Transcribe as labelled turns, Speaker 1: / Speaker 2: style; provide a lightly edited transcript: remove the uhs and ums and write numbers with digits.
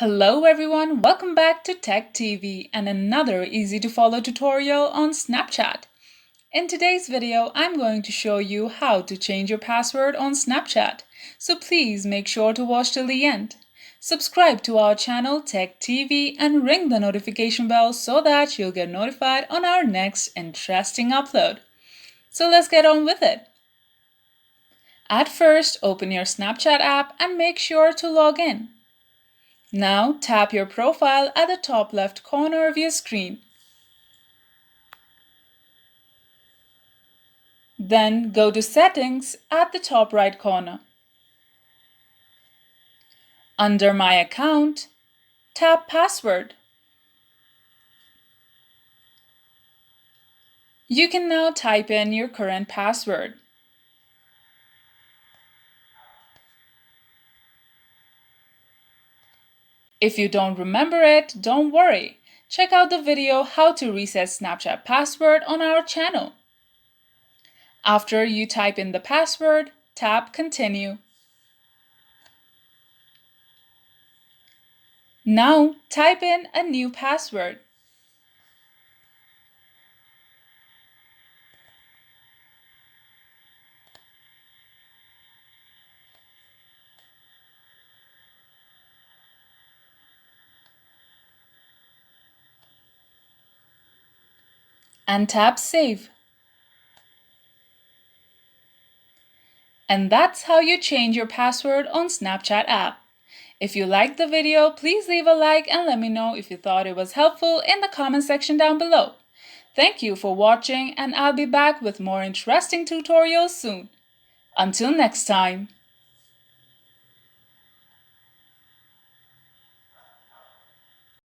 Speaker 1: Hello everyone, welcome back to Tech TV and another easy to follow tutorial on Snapchat. In today's video, I'm going to show you how to change your password on Snapchat, so please make sure to watch till the end. Subscribe to our channel Tech TV and ring the notification bell so that you'll get notified on our next interesting upload. So let's get on with it. At first, open your Snapchat app and make sure to log in. Now tap your profile at the top left corner of your screen. Then go to Settings at the top right corner. Under My Account, tap Password. You can now type in your current password. If you don't remember it, don't worry. Check out the video How to Reset Snapchat Password on our channel. After you type in the password, tap Continue. Now type in a new password. And tap Save. And that's how you change your password on Snapchat app. If you liked the video, please leave a like and let me know if you thought it was helpful in the comment section down below. Thank you for watching and I'll be back with more interesting tutorials soon. Until next time.